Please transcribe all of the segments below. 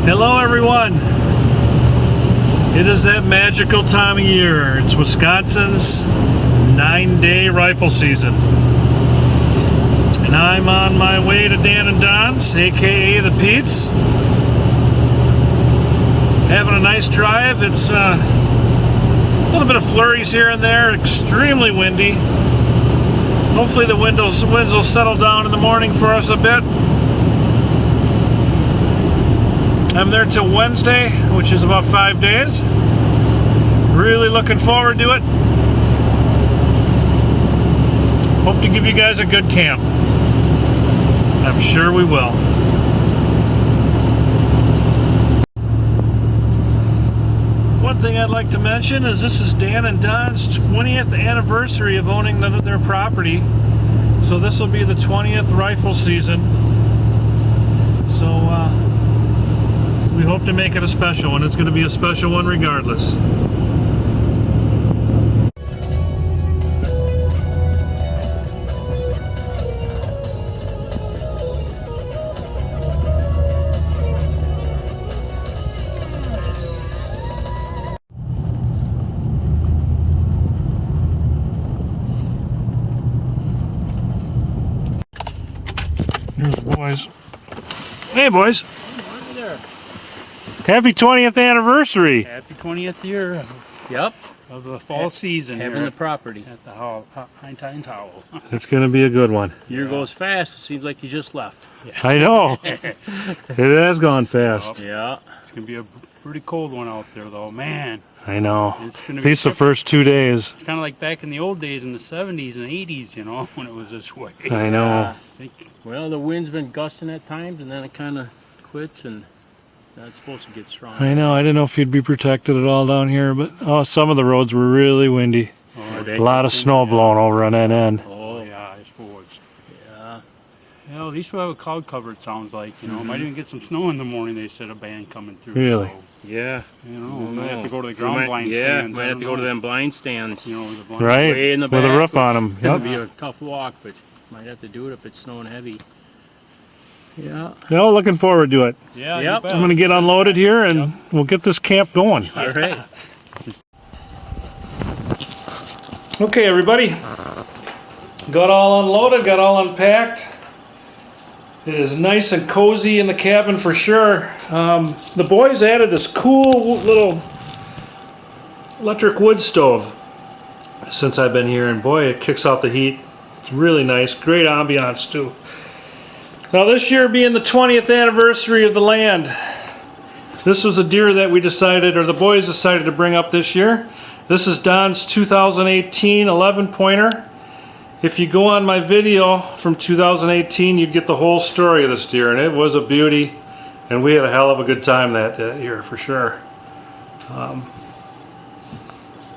Hello everyone. It is that magical time of year. It's Wisconsin's 9-day rifle season. And I'm on my way to Dan and Don's, aka the Pete's. Having a nice drive. It's a little bit of flurries here and there, extremely windy. Hopefully the winds will settle down in the morning for us a bit. I'm there till Wednesday, which is about 5 days. Really looking forward to it. Hope to give you guys a good camp. I'm sure we will. One thing I'd like to mention is this is Dan and Don's 20th anniversary of owning their property. So this will be the 20th rifle season. So we hope to make it a special one. It's going to be a special one regardless. Here's the boys. Hey boys. Hi there. Happy 20th anniversary. Happy 20th year. Yep. Of the fall season. Having the property at the High Times Hollow. It's going to be a good one. Year goes fast. It seems like you just left. Yeah. I know. It has gone fast. Yeah. It's going to be a pretty cold one out there though. Man. I know. It's going to At be least the first 2 days. It's kind of like back in the old days in the 70s and 80s, you know, when it was this way. I know. Well, the wind's been gusting at times, and then it kind of quits, and now it's supposed to get strong. I know. I didn't know if you'd be protected at all down here, but some of the roads were really windy. A lot of snow blowing over on that end. Oh, yeah, I suppose. Yeah. Yeah, at least we'll have a cloud cover, it sounds like. You know, might even get some snow in the morning, they said, a band coming through. Really? So, Yeah. you know, we might have to go to the ground blind stands. stands. Might have to go to them blind stands. You know, the blind Right? Way in the With a back, roof on them. It'll Yep. be a tough walk, but might have to do it if it's snowing heavy. Yeah. Well, looking forward to it. Yeah, Yep. you bet. I'm going to get unloaded here and we'll get this camp going. All right. Okay, everybody. Got all unloaded, got all unpacked. It is nice and cozy in the cabin for sure. The boys added this cool little electric wood stove since I've been here, and boy, it kicks out the heat. It's really nice, great ambiance too. Now this year being the 20th anniversary of the land, this was a deer that we decided, or the boys decided to bring up this year. This is Don's 2018 11 pointer. If you go on my video from 2018, you'd get the whole story of this deer, and it was a beauty, and we had a hell of a good time that year for sure.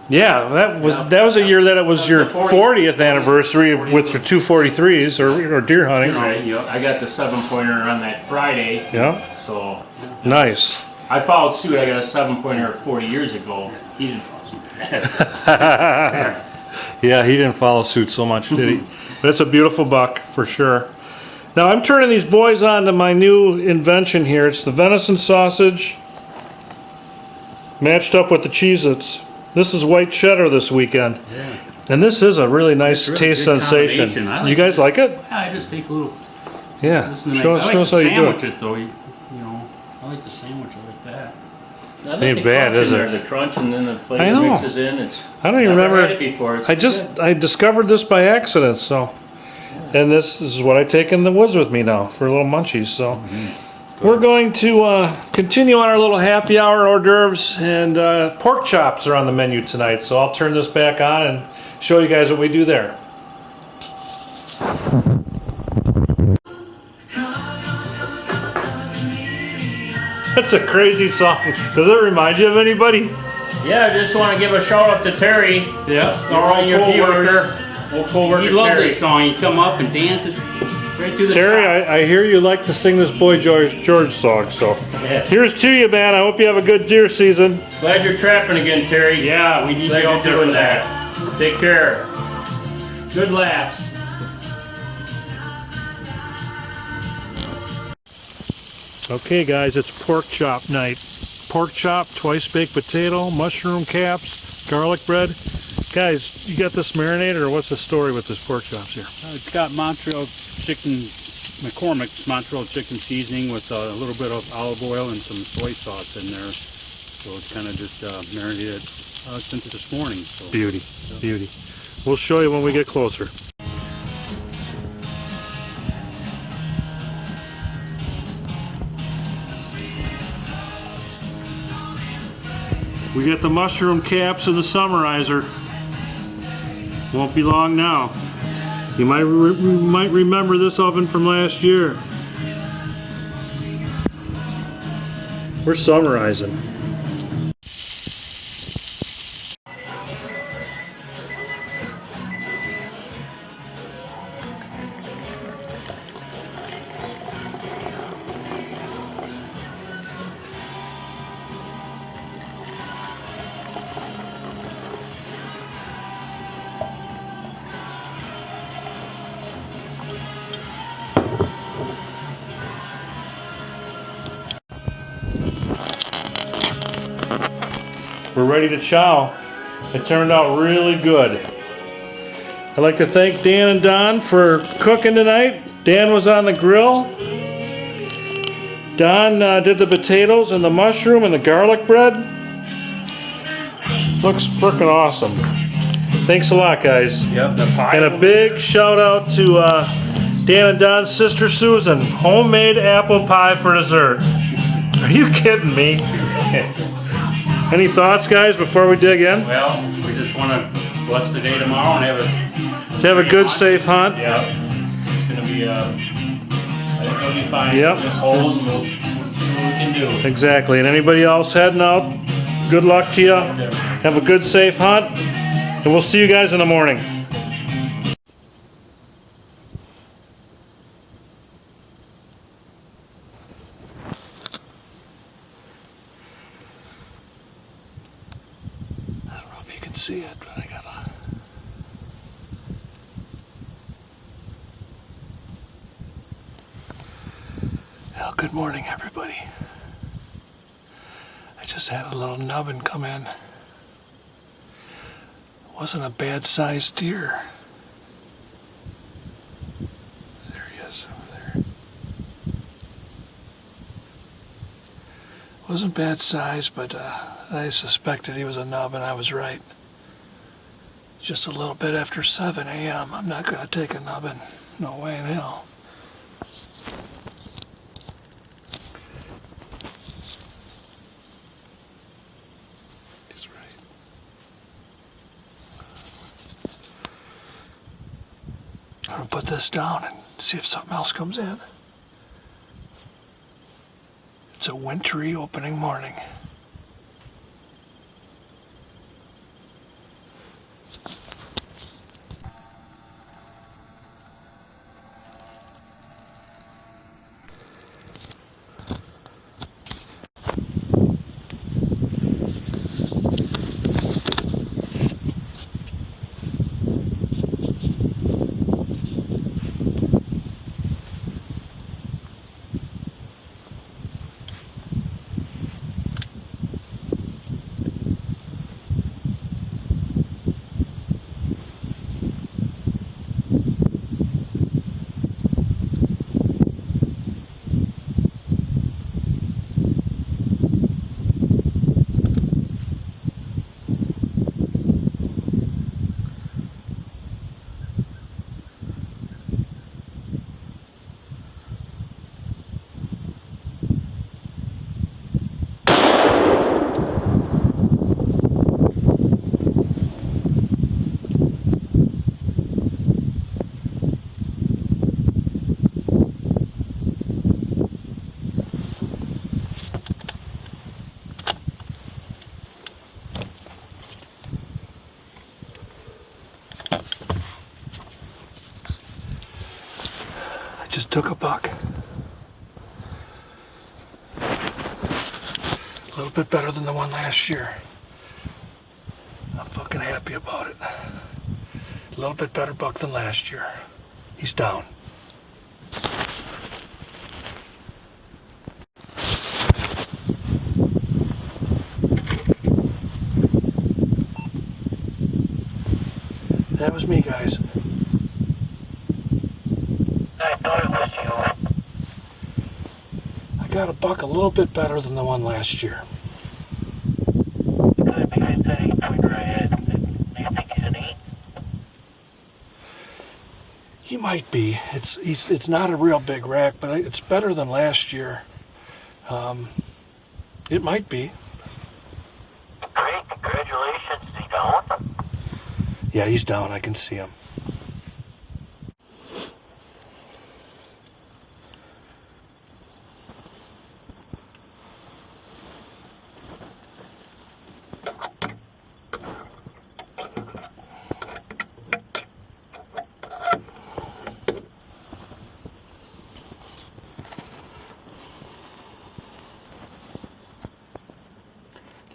Yeah, that was a year that it was your 40th anniversary with your 243s or deer hunting. Right. I got the 7-pointer on that Friday. Yeah, So nice. I followed suit. I got a 7-pointer 40 years ago. He didn't follow suit. Yeah, he didn't follow suit so much, did he? But it's a beautiful buck for sure. Now I'm turning these boys on to my new invention here. It's the venison sausage matched up with the Cheez-Its. This is white cheddar this weekend. Yeah. And this is a really nice Really taste good sensation. combination. I like You guys like it? Yeah, I just take a little. Yeah. Listen to Show I like us to how you do sandwich it. it though. You know, I like the sandwich like that. I like Ain't the bad, crunch is in it? there, the crunch, and then the I flavor know. mixes in. It's. I don't even Never remember. had it before. It's I good. discovered this by accident, so. And this is what I take in the woods with me now for little munchies, so. We're going to continue on our little happy hour hors d'oeuvres, and pork chops are on the menu tonight, so I'll turn this back on and show you guys what we do there. That's a crazy song. Does it remind you of anybody? Yeah, I just want to give a shout out to Terry. Yeah. Our old your co-worker. Old co-worker You love Terry. this song. You come up and dance it right through the Terry, shop. I hear you like to sing this Boy George song, so here's to you, man. I hope you have a good deer season. Glad you're trapping again, Terry. Yeah, we need Glad you you're out there doing for that. Take care. Good laughs. Okay guys, it's pork chop night. Pork chop, twice baked potato, mushroom caps, garlic bread. Guys, you got this marinated, or what's the story with this pork chops here? It's got Montreal chicken, McCormick's Montreal chicken seasoning with a little bit of olive oil and some soy sauce in there. So it's kind of just marinated since this morning. So. Beauty, beauty. We'll show you when we get closer. We got the mushroom caps and the summarizer. Won't be long now. You might remember this oven from last year. We're summarizing. We're ready to chow. It turned out really good. I'd like to thank Dan and Don for cooking tonight. Dan was on the grill. Don did the potatoes and the mushroom and the garlic bread. Looks frickin' awesome. Thanks a lot, guys. Yep, the pie. And a big shout out to Dan and Don's sister Susan. Homemade apple pie for dessert. Are you kidding me? Any thoughts, guys, before we dig in? Well, we just want to bless the day tomorrow and have Let's have a good, safe hunt. Yeah, it's gonna be. I think it'll be fine. Yep. It's cold, and we'll see what we can do. Exactly. And anybody else heading out, good luck to you. Have a good, safe hunt. And we'll see you guys in the morning. I don't know if you can see it, but I got a... Well, good morning, everybody. I just had a little nubbin come in. Wasn't a bad sized deer. There he is over there. Wasn't bad size, but I suspected he was a nub, and I was right. Just a little bit after 7 a.m. I'm not going to take a nubbin. No way in hell. He's right. I'm going to put this down and see if something else comes in. It's a wintry opening morning. Just took a buck. A little bit better than the one last year. I'm fucking happy about it. A little bit better buck than last year. He's down. was me, guys. I thought it was you. I got a buck a little bit better than the one last year. Good, because that he pointed right at. Do you think he's an 8? He might be. It's not a real big rack, but it's better than last year. It might be. Great, congratulations. Is he down? Yeah, he's down. I can see him.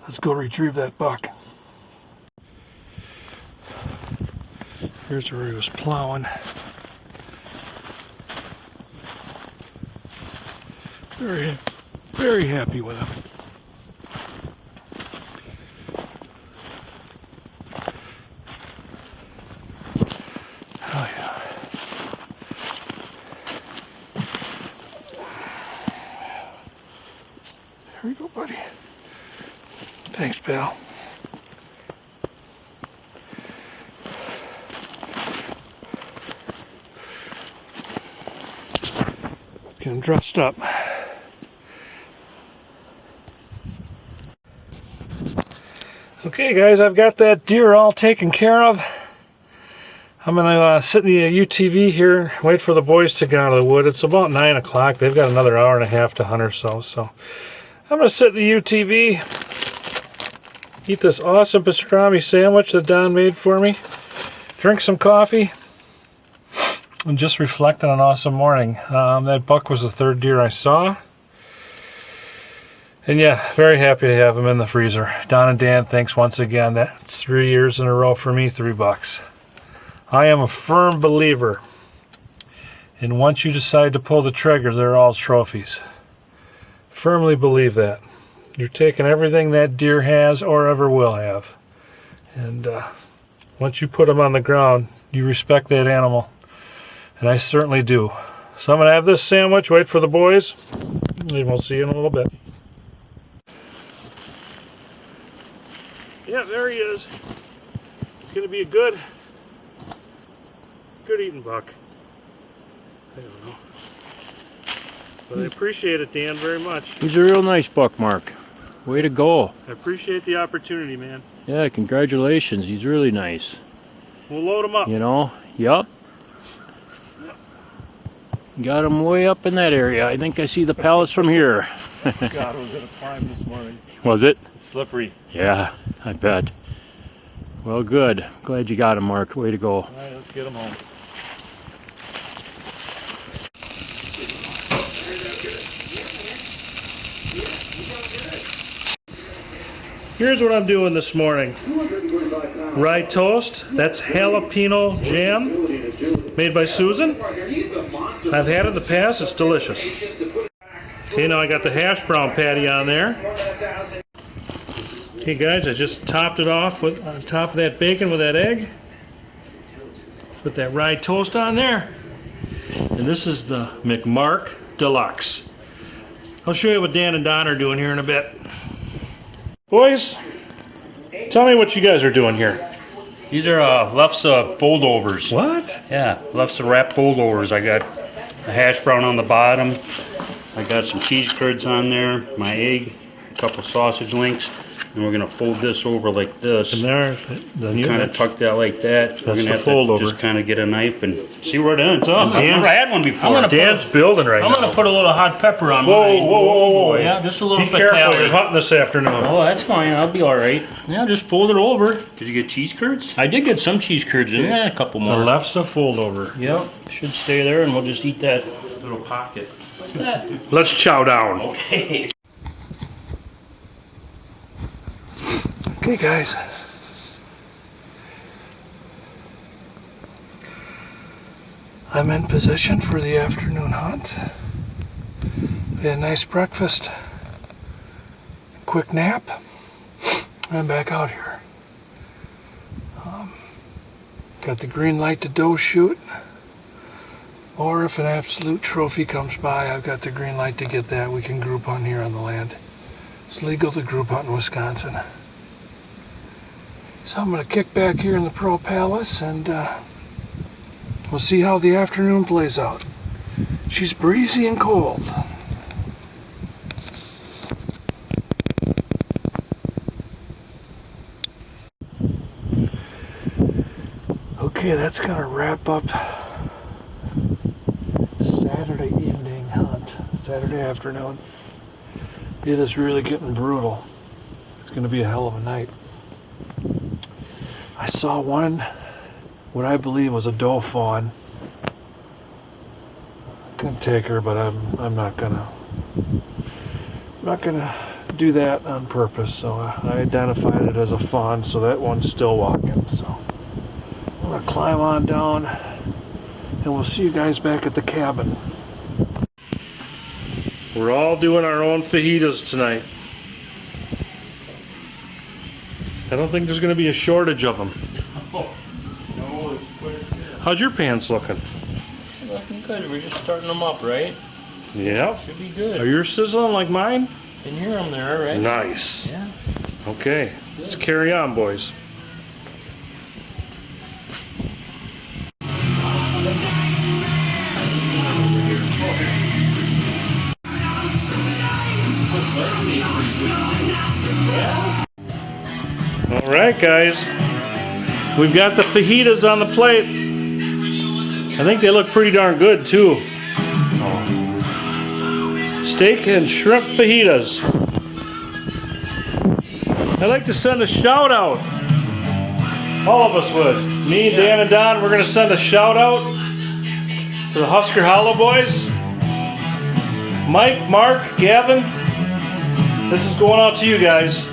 Let's go retrieve that buck. Here's where he was plowing. Very happy with him. Oh yeah. Here we go, buddy. Thanks, pal. Get him dressed up. Okay, guys, I've got that deer all taken care of. I'm gonna sit in the UTV here, wait for the boys to get out of the wood. It's about 9 o'clock. They've got another hour and a half to hunt or so. So I'm gonna sit in the UTV, eat this awesome pastrami sandwich that Don made for me, drink some coffee, and just reflect on an awesome morning. That buck was the third deer I saw. And yeah, very happy to have him in the freezer. Don and Dan, thanks once again. That's 3 years in a row for me, 3 bucks. I am a firm believer in once you decide to pull the trigger, they're all trophies. Firmly believe that. You're taking everything that deer has or ever will have. And once you put them on the ground, you respect that animal. And I certainly do. So I'm going to have this sandwich, wait for the boys, and we'll see you in a little bit. Yeah, there he is. It's going to be a good eating buck. I don't know. But I appreciate it, Dan, very much. He's a real nice buck, Mark. Way to go. I appreciate the opportunity, man. Yeah, congratulations. He's really nice. We'll load him up. You know? Yup. Got him way up in that area. I think I see the palace from here. God, it was in a climb this morning. Was it? It's slippery. Yeah, I bet. Well, good. Glad you got him, Mark. Way to go. All right, let's get him home. Here's what I'm doing this morning. Rye toast. That's jalapeno jam made by Susan. I've had it in the past. It's delicious. Okay, now I got the hash brown patty on there. Okay, guys, I just topped it off with on top of that bacon with that egg. Put that rye toast on there. And this is the McMark Deluxe. I'll show you what Dan and Don are doing here in a bit. Boys, tell me what you guys are doing here. These are Lefse foldovers. What? Yeah, Lefse wrap foldovers. I got a hash brown on the bottom. I got some cheese curds on there, my egg, a couple sausage links, and we're gonna fold this over like this. And there, then Kind of tuck that like that. We're That's gonna the have fold to over. just kind of get a knife and see where it ends up. I've Dan's- never had one before. I'm gonna Dan's building right I'm now. gonna put a little hot pepper on Whoa, mine. whoa, whoa, whoa. Yeah, just a little Be bit. careful, you're hunting this afternoon. Oh, that's fine. I'll be all right. Yeah, just fold it over. Did you get cheese curds? I did get some cheese curds in there. A couple The more. left's a fold over. Yep, should stay there, and we'll just eat that. Little pocket. Let's chow down. Okay. Okay, guys. I'm in position for the afternoon hunt. We had a nice breakfast, quick nap, and I'm back out here. Got the green light to doe shoot. Or if an absolute trophy comes by, I've got the green light to get that. We can group hunt here on the land. It's legal to group hunt in Wisconsin. So I'm going to kick back here in the Pearl Palace and we'll see how the afternoon plays out. She's breezy and cold. Okay, that's going to wrap up Saturday evening hunt, Saturday afternoon. It is really getting brutal. It's going to be a hell of a night. I saw one, what I believe was a doe fawn. Couldn't take her, but I'm not gonna do that on purpose. So I identified it as a fawn, so that one's still walking. So I'm gonna climb on down, and we'll see you guys back at the cabin. We're all doing our own fajitas tonight. I don't think there's going to be a shortage of them. No, it's quick. How's your pants looking? Looking good. We're just starting them up, right? Yeah. Should be good. Are yours sizzling like mine? Can hear them there, right? Nice. Yeah. Okay, let's carry on, boys. All right, guys. We've got the fajitas on the plate. I think they look pretty darn good, too. Steak and shrimp fajitas. I'd like to send a shout out. All of us would. Me, Dan, and Don, we're going to send a shout out to the Husker Hollow boys. Mike, Mark, Gavin, this is going out to you guys.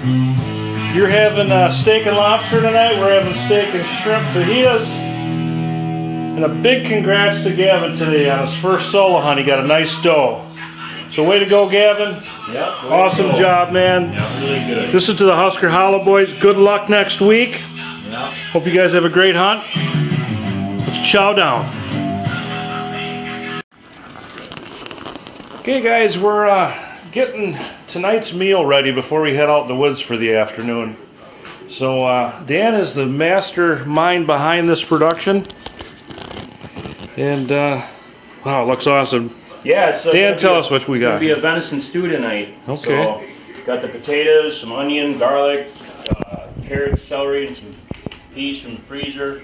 You're having steak and lobster tonight. We're having steak and shrimp fajitas. And a big congrats to Gavin today on his first solo hunt. He got a nice doe. So way to go, Gavin. Yep. Awesome job, man. Yeah, really good. This is to the Husker Hollow boys. Good luck next week. Yeah. Hope you guys have a great hunt. Let's chow down. Okay, guys, we're getting tonight's meal ready before we head out in the woods for the afternoon. So Dan is the mastermind behind this production. And wow, it looks awesome. Yeah, it's Dan, tell us what we got. It's gonna be a venison stew tonight. Okay. So, got the potatoes, some onion, garlic, carrots, celery, and some peas from the freezer.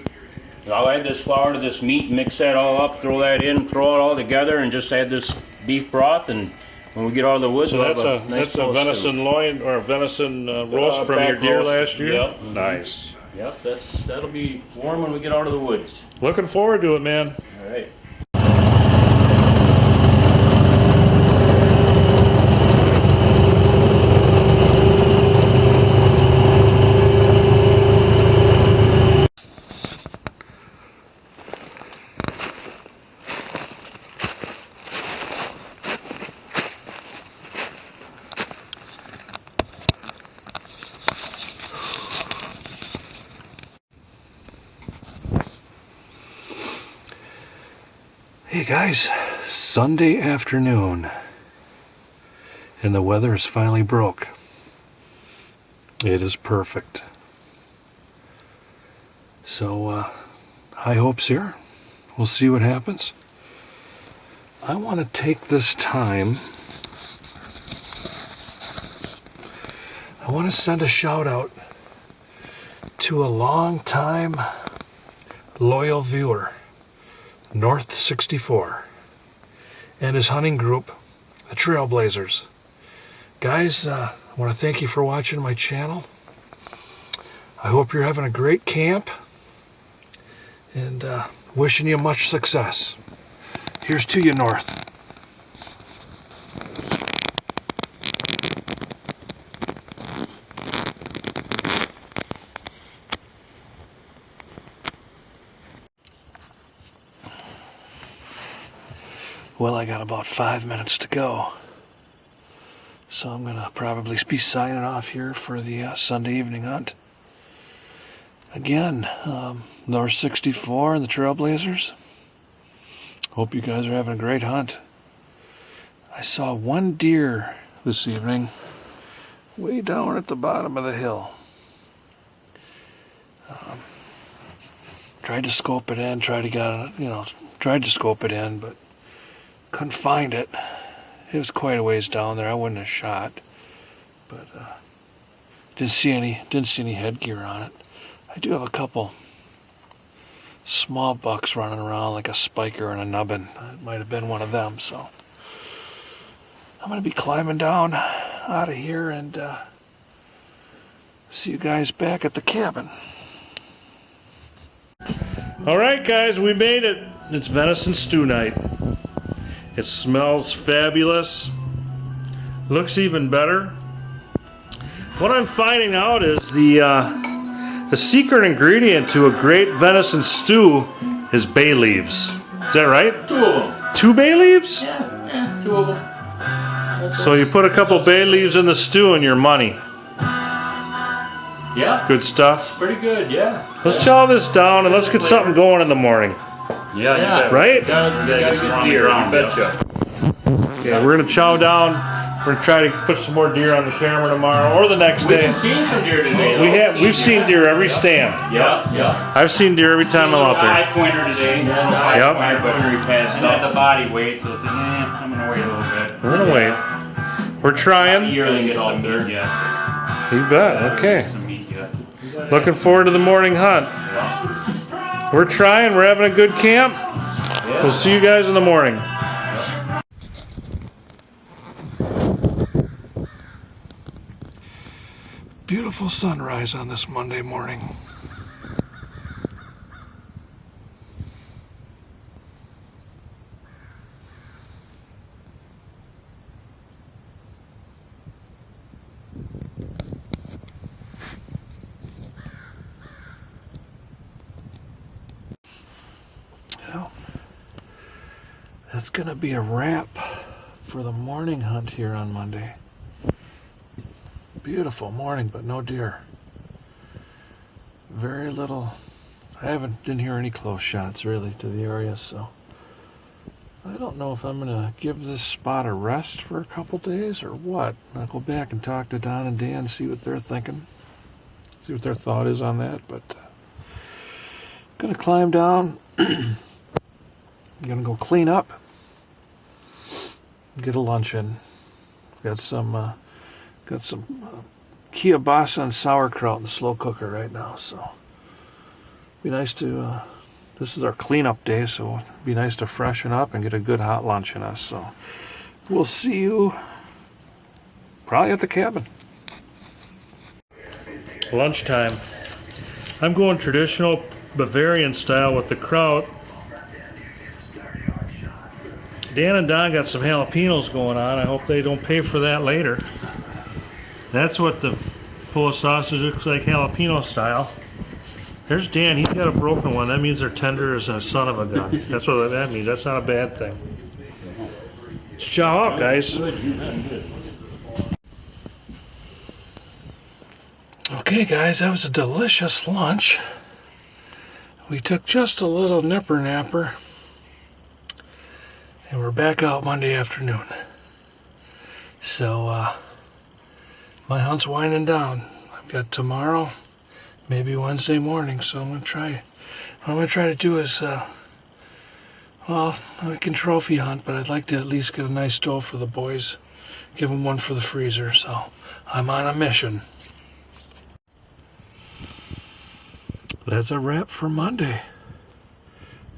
I'll add this flour to this meat, mix that all up, throw that in, throw it all together, and just add this beef broth. And when we get out of the woods, So we'll that's have a nice a bowl of venison stew. loin or venison roast from back your deer roast. last year. Yep. Nice. Yep, that'll be warm when we get out of the woods. Looking forward to it, man. All right. Hey guys, Sunday afternoon, and the weather is finally broke. It is perfect. So, high hopes here. We'll see what happens. I want to take this time. I want to send a shout out to a long-time loyal viewer, North 64, and his hunting group, the Trailblazers. Guys, I want to thank you for watching my channel. I hope you're having a great camp, and wishing you much success. Here's to you, North. Well, I got about 5 minutes to go. So I'm going to probably be signing off here for the Sunday evening hunt. Again, number 64 and the Trailblazers. Hope you guys are having a great hunt. I saw one deer this evening way down at the bottom of the hill. Tried to scope it in, tried to scope it in, but couldn't find it. It was quite a ways down there. I wouldn't have shot, but didn't see any headgear on it. I do have a couple small bucks running around, like a spiker and a nubbin. It might have been one of them, so I'm going to be climbing down out of here and see you guys back at the cabin. All right, guys, we made it. It's venison stew night. It smells fabulous. Looks even better. What I'm finding out is the secret ingredient to a great venison stew is bay leaves. Is that right? 2 of them. 2 bay leaves? Yeah, 2 of them. So you put a couple bay leaves in the stew and you're money. Yeah, Good stuff. pretty good, yeah. Let's chow this down and let's get something going in the morning. Yeah, you bet. Right? Got good deer, you betcha. Okay, we're gonna chow down. We're gonna try to put some more deer on the camera tomorrow or the next We've day. been seeing some deer today. We've seen deer every stand. Yeah. I've seen deer every time I'm out there. High pointer today. High Yep. pointer, but he passed. Not the body weight, so it's like, I'm gonna wait a little bit. We're gonna wait. We're trying. Yearling gets some meat yet. You bet. Okay. Some meat yet. Looking forward to the morning hunt. We're trying. We're having a good camp. We'll see you guys in the morning. Beautiful sunrise on this Monday morning. Well, that's going to be a wrap for the morning hunt here on Monday. Beautiful morning, but no deer. Very little. Didn't hear any close shots really to the area, so I don't know if I'm gonna give this spot a rest for a couple days or what. I'll go back and talk to Don and Dan, see what they're thinking, see what their thought is on that. But gonna climb down. I'm gonna go clean up, get a lunch in. Got some kielbasa and sauerkraut in the slow cooker right now, so be nice to this is our cleanup day, so it'd be nice to freshen up and get a good hot lunch in us. So we'll see you probably at the cabin. Lunchtime. I'm going traditional Bavarian style with the kraut. Dan and Don got some jalapenos going on. I hope they don't pay for that later. That's what the Polish sausage looks like, jalapeno style. There's Dan, he's got a broken one. That means they're tender as a son of a gun. That's what that means. That's not a bad thing. Let's chow up, guys. Okay, guys, that was a delicious lunch. We took just a little nipper napper, and we're back out Monday afternoon. So, my hunt's winding down. I've got tomorrow, maybe Wednesday morning, so I'm gonna try. What I'm gonna try to do is, well, I can trophy hunt, but I'd like to at least get a nice doe for the boys. Give them one for the freezer. So I'm on a mission. That's a wrap for Monday.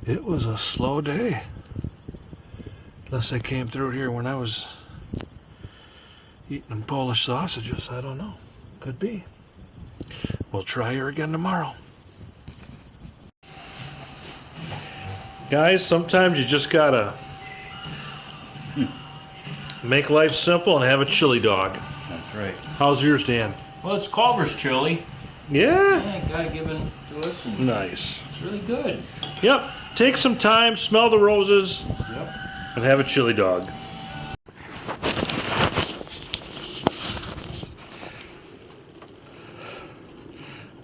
It was a slow day. Unless I came through here when I was eating Polish sausages. I don't know. Could be. We'll try her again tomorrow. Guys, sometimes you just gotta make life simple and have a chili dog. That's right. How's yours, Dan? Well, it's Culver's chili. Yeah? Yeah, guy given to us, and Nice. it's really good. Yep. Take some time, smell the roses, Yep. and have a chili dog.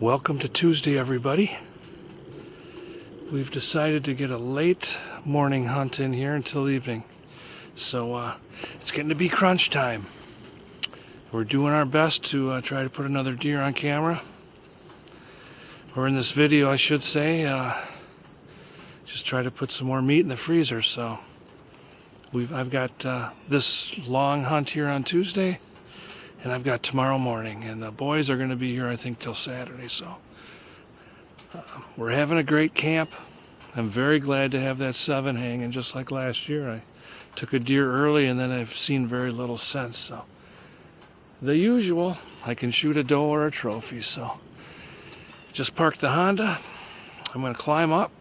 Welcome to Tuesday, everybody. We've decided to get a late morning hunt in here until evening. So it's getting to be crunch time. We're doing our best to try to put another deer on camera. Or in this video, I should say. Just try to put some more meat in the freezer. So I've got this long hunt here on Tuesday. And I've got tomorrow morning, and the boys are going to be here, I think, till Saturday. So we're having a great camp. I'm very glad to have that 7 hanging, just like last year. I took a deer early, and then I've seen very little since. So the usual, I can shoot a doe or a trophy. So just parked the Honda. I'm going to climb up.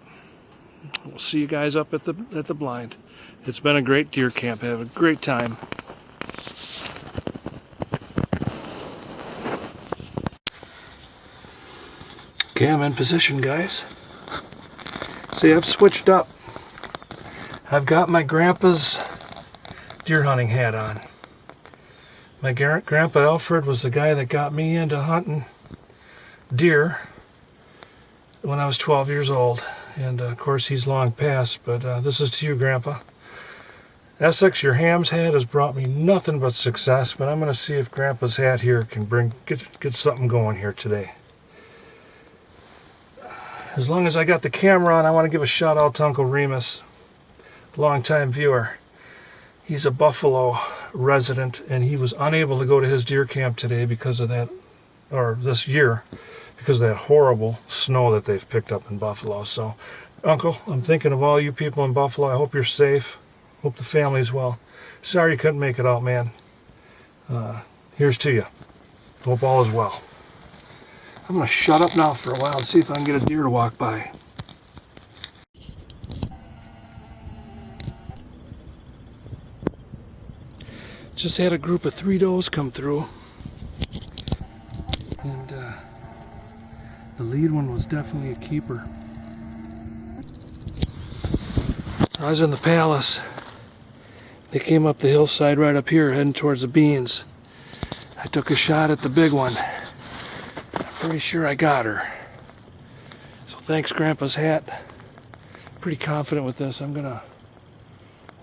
We'll see you guys up at the blind. It's been a great deer camp. Have a great time. Okay, I'm in position, guys. See, I've switched up. I've got my grandpa's deer hunting hat on. My grandpa Alfred was the guy that got me into hunting deer when I was 12 years old. And of course, he's long passed, but this is to you, Grandpa. Essex, your ham's hat has brought me nothing but success, but I'm going to see if Grandpa's hat here can get something going here today. As long as I got the camera on, I want to give a shout out to Uncle Remus, longtime viewer. He's a Buffalo resident, and he was unable to go to his deer camp today because of that, or this year, because of that horrible snow that they've picked up in Buffalo. So, Uncle, I'm thinking of all you people in Buffalo. I hope you're safe. Hope the family's well. Sorry you couldn't make it out, man. Here's to you. Hope all is well. I'm going to shut up now for a while and see if I can get a deer to walk by. Just had a group of 3 does come through. And the lead one was definitely a keeper. I was in the palace. They came up the hillside right up here heading towards the beans. I took a shot at the big one. Pretty sure I got her. So thanks, Grandpa's hat. Pretty confident with this. I'm gonna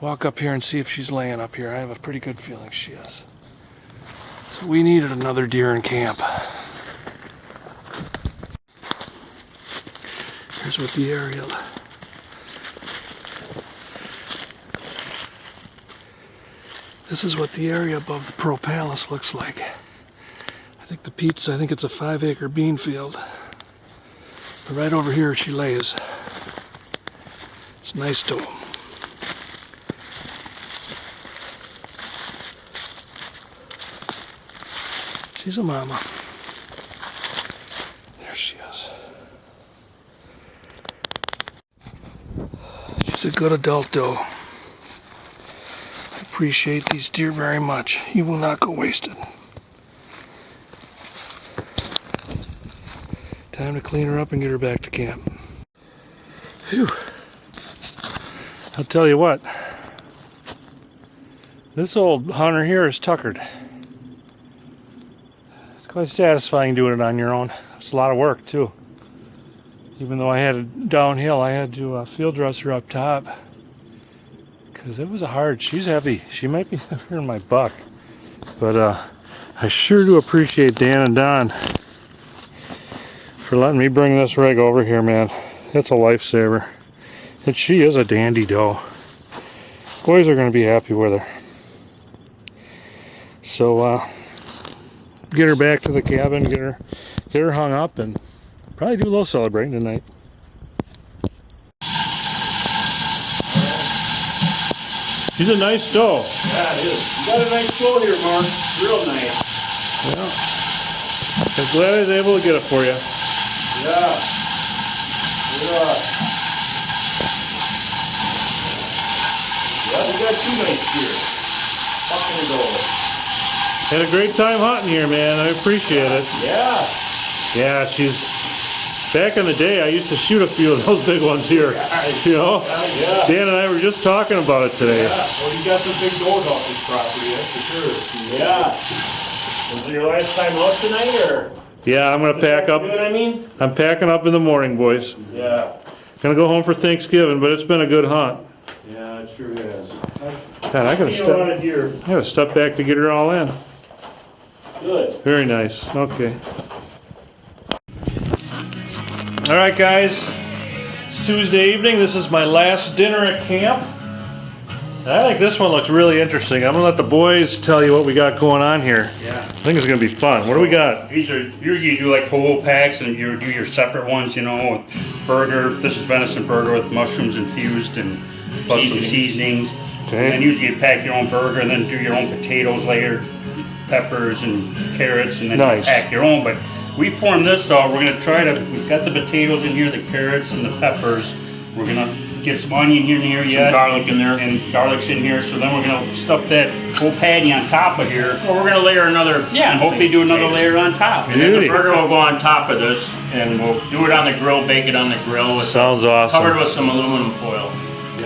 walk up here and see if she's laying up here. I have a pretty good feeling she is. So we needed another deer in camp. Here's what the aerial. This is what the area above the Pearl Palace looks like. I think it's a 5-acre bean field. But right over here she lays. It's nice to them. She's a mama. There she is. She's a good adult doe. I appreciate these deer very much. You will not go wasted. Time to clean her up and get her back to camp. Phew. I'll tell you what. This old hunter here is tuckered. It's quite satisfying doing it on your own. It's a lot of work too. Even though I had it downhill, I had to field dress her up top. Because it was she's heavy. She might be heavier than my buck. But I sure do appreciate Dan and Don for letting me bring this rig over here, man. It's a lifesaver. And she is a dandy doe. Boys are going to be happy with her. So, get her back to the cabin, get her hung up, and probably do a little celebrating tonight. She's a nice doe. Yeah, it is. You got a nice flow here, Mark. Real nice. Yeah. I'm glad I was able to get it for you. Yeah. Yeah. Yeah, we got 2 nice deer. Fucking doe. Had a great time hunting here, man. I appreciate it. Yeah. Yeah, she's... Back in the day, I used to shoot a few of those big ones here. You know? Yeah. Dan and I were just talking about it today. Yeah. Well, you got some big does off this property, that's for sure. Yeah. Was it your last time out tonight, or? Yeah, I'm gonna pack up. You know what I mean? I'm packing up in the morning, boys. Yeah. Gonna go home for Thanksgiving, but it's been a good hunt. Yeah, it sure is. God, I gotta step back to get her all in. Good. Very nice. Okay. All right, guys. It's Tuesday evening. This is my last dinner at camp. I think this one looks really interesting. I'm gonna let the boys tell you what we got going on here. Yeah. I think it's gonna be fun. What do we got? These are, usually you do like hobo packs and you do your separate ones, you know, with burger. This is venison burger with mushrooms infused and plus some seasonings. Okay. And then usually you pack your own burger and then do your own potatoes later, peppers and carrots, and then Nice. you pack your own. But we formed this out. We're gonna try to, we've got the potatoes in here, the carrots and the peppers. We're gonna get some onion in here yet. Garlic in there. And garlic's in here, so then we're gonna stuff that whole patty on top of here. Well, we're gonna layer another, Yeah, and hopefully do another potatoes. layer on top. And then Beauty. the burger will go on top of this, and we'll do it on the grill, bake it on the grill, with, Sounds covered awesome. with some aluminum foil.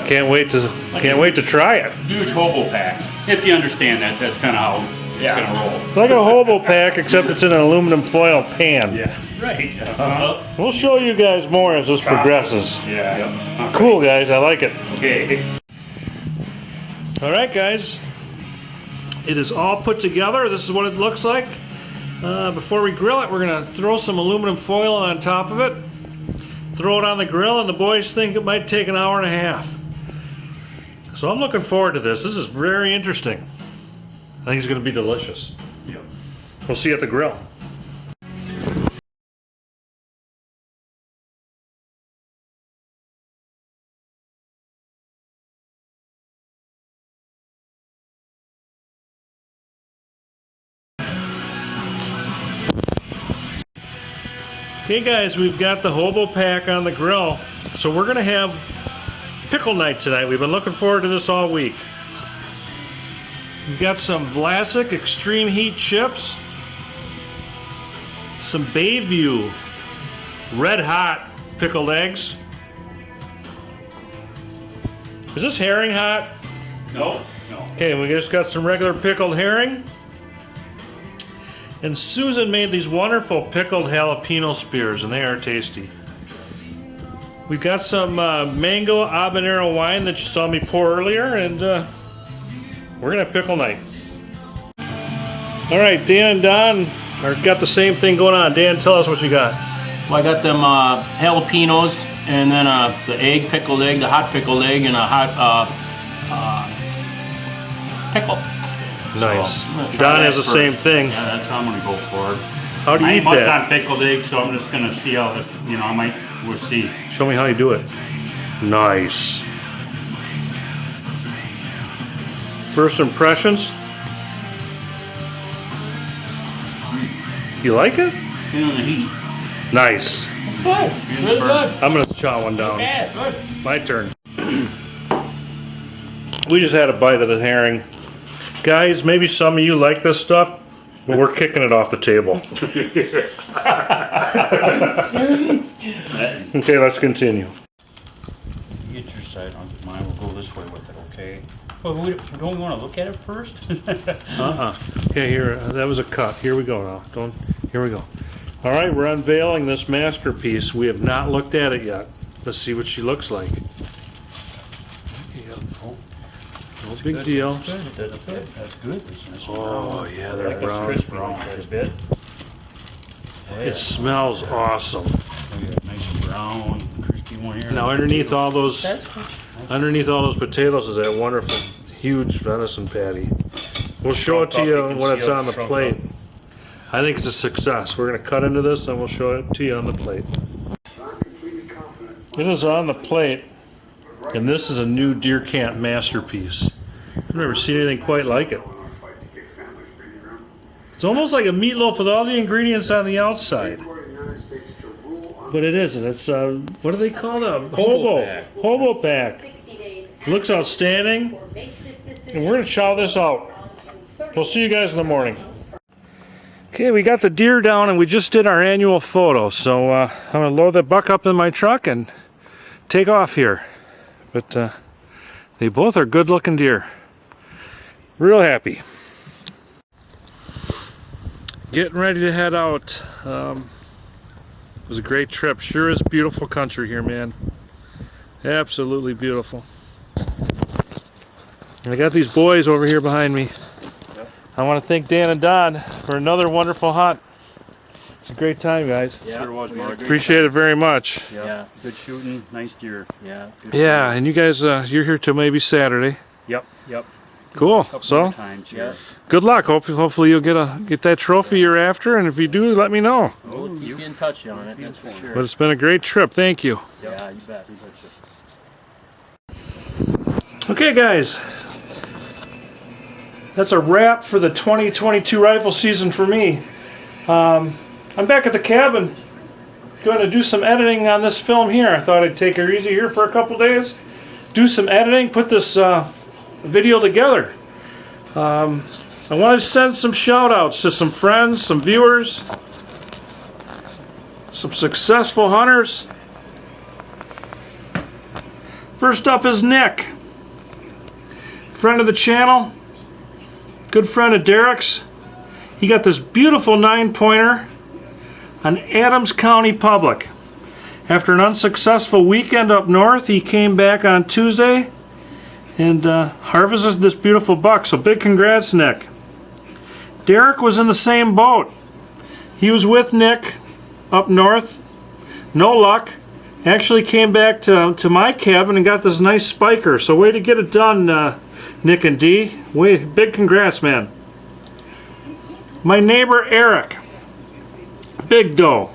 Can't wait to try it. Huge hobo pack. If you understand that, that's kind of how it's Yeah. gonna roll. It's like a hobo pack, except it's in an aluminum foil pan. Yeah, right. We'll show you guys more as this progresses. Yeah. Cool, guys. I like it. Okay. All right, guys. It is all put together. This is what it looks like. Before we grill it, we're going to throw some aluminum foil on top of it. Throw it on the grill, and the boys think it might take an hour and a half. So I'm looking forward to this. This is very interesting. I think it's going to be delicious. Yep. We'll see you at the grill. Okay guys, we've got the hobo pack on the grill. So we're gonna have pickle night tonight. We've been looking forward to this all week. We've got some Vlasic Extreme Heat chips, some Bayview Red Hot pickled eggs. Is this herring hot? No. Okay, we just got some regular pickled herring. And Susan made these wonderful pickled jalapeno spears, and they are tasty. We've got some mango habanero wine that you saw me pour earlier, and we're gonna have pickle night. All right, Dan and Don got the same thing going on. Dan, tell us what you got. Well, I got them jalapenos, and then the egg, pickled egg, the hot pickled egg, and a hot pickle. Nice. I'm gonna try Don that has the first. same thing. Yeah, that's how I'm gonna go for it. How do you I eat ain't much that? on pickled eggs, so I'm just gonna see how this, you know, we'll see. Show me how you do it. Nice. First impressions? You like it? In the heat. Nice. Good. Really good. I'm gonna chow one down. Yeah, good. My turn. We just had a bite of the herring. Guys, maybe some of you like this stuff, but we're kicking it off the table. Okay, let's continue. Get your side on mine, we'll go this way with it, okay? Well, we don't wanna look at it first? Okay, here, that was a cut. Here we go now. Here we go. All right, we're unveiling this masterpiece. We have not looked at it yet. Let's see what she looks like. No big deal. That's good. That's good. It's nice and Oh, brown. yeah, I they're like this brown. crisp brown quite a bit. It smells awesome. Oh, yeah, nice and brown, crispy one here. Now underneath all those potatoes is that wonderful, huge venison patty. We'll show it to you when it's on the plate. I think it's a success. We're gonna cut into this and we'll show it to you on the plate. It is on the plate, and this is a new deer camp masterpiece. I've never seen anything quite like it. It's almost like a meatloaf with all the ingredients on the outside. But it isn't. It's what do they call it? Hobo pack. Looks outstanding. And we're gonna chow this out. We'll see you guys in the morning. Okay, we got the deer down and we just did our annual photo. So I'm gonna load that buck up in my truck and take off here. But they both are good looking deer. Real happy. getting ready to head out. It was a great trip. Sure is beautiful country here, man. Absolutely beautiful. And I got these boys over here behind me. I want to thank Dan and Don for another wonderful hunt. It's a great time, guys. Sure was, Mark. Appreciate it very much. Yeah. Good shooting, nice deer. Yeah. Yeah, and you guys, you're here till maybe Saturday. Yep. Cool. Couple So, more times here. good luck. Hopefully you'll get that trophy you're after, and if you do, let me know. We'll keep you in touch on it, that's for sure. But it's been a great trip. Thank you. Yeah, you bet. Okay, guys. That's a wrap for the 2022 rifle season for me. I'm back at the cabin. Going to do some editing on this film here. I thought I'd take it easy here for a couple days. Do some editing, put this video together. I want to send some shout outs to some friends, some viewers, some successful hunters. First up is Nick, friend of the channel, good friend of Derek's. He got this beautiful 9-pointer on Adams County Public. After an unsuccessful weekend up north, he came back on Tuesday and harvested this beautiful buck. So big congrats, Nick. Derek was in the same boat. He was with Nick up north. No luck. Actually came back to my cabin and got this nice spiker. So way to get it done, Nick and Dee. Big congrats, man. My neighbor Eric. Big doe.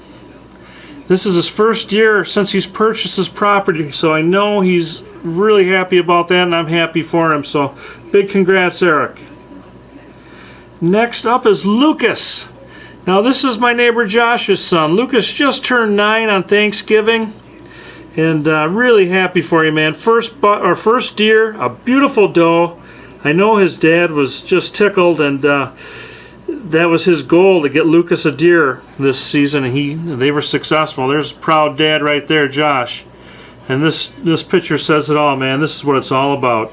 This is his first year since he's purchased his property, so I know he's really happy about that, and I'm happy for him. So big congrats, Eric. Next up is Lucas. Now this is my neighbor Josh's son. Lucas just turned 9 on Thanksgiving, and really happy for you, man. First deer, a beautiful doe. I know his dad was just tickled, and that was his goal, to get Lucas a deer this season, and they were successful. There's a proud dad right there, Josh. And this picture says it all, man. This is what it's all about.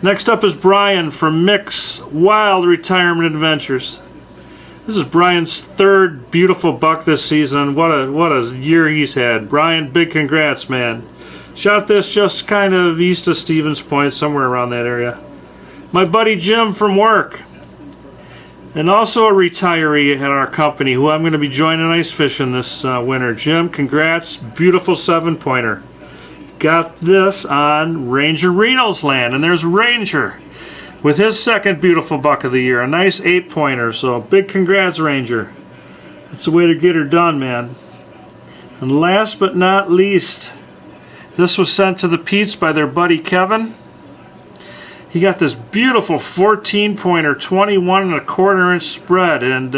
Next up is Brian from Mick's Wild Retirement Adventures. This is Brian's 3rd beautiful buck this season, and what a year he's had. Brian, big congrats, man. Shot this just kind of east of Stevens Point, somewhere around that area. My buddy Jim from work, and also a retiree at our company who I'm going to be joining ice fishing this winter. Jim, congrats. Beautiful 7-pointer. Got this on Ranger Reno's land, and there's Ranger with his 2nd beautiful buck of the year. A nice 8-pointer, so big congrats, Ranger. That's the way to get her done, man. And last but not least, this was sent to the Peets by their buddy Kevin. He got this beautiful 14-pointer, 21.25-inch spread, and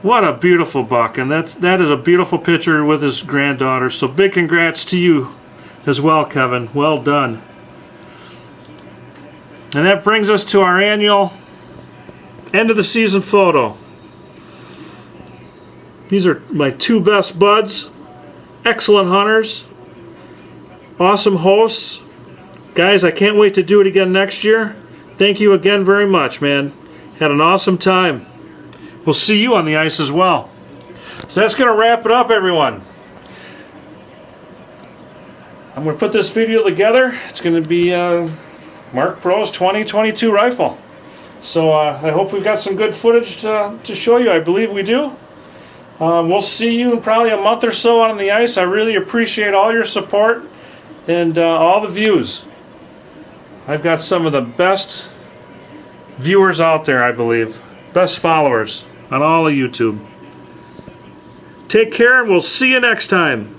what a beautiful buck. And that is a beautiful picture with his granddaughter. So big congrats to you as well, Kevin. Well done. And that brings us to our annual end of the season photo. These are my 2 best buds. Excellent hunters. Awesome hosts. Guys, I can't wait to do it again next year. Thank you again very much, man. Had an awesome time. We'll see you on the ice as well. So that's going to wrap it up, everyone. I'm going to put this video together. It's going to be Mark Pro's 2022 rifle. So I hope we've got some good footage to show you. I believe we do. We'll see you in probably a month or so on the ice. I really appreciate all your support and all the views. I've got some of the best viewers out there, I believe. Best followers on all of YouTube. Take care, and we'll see you next time.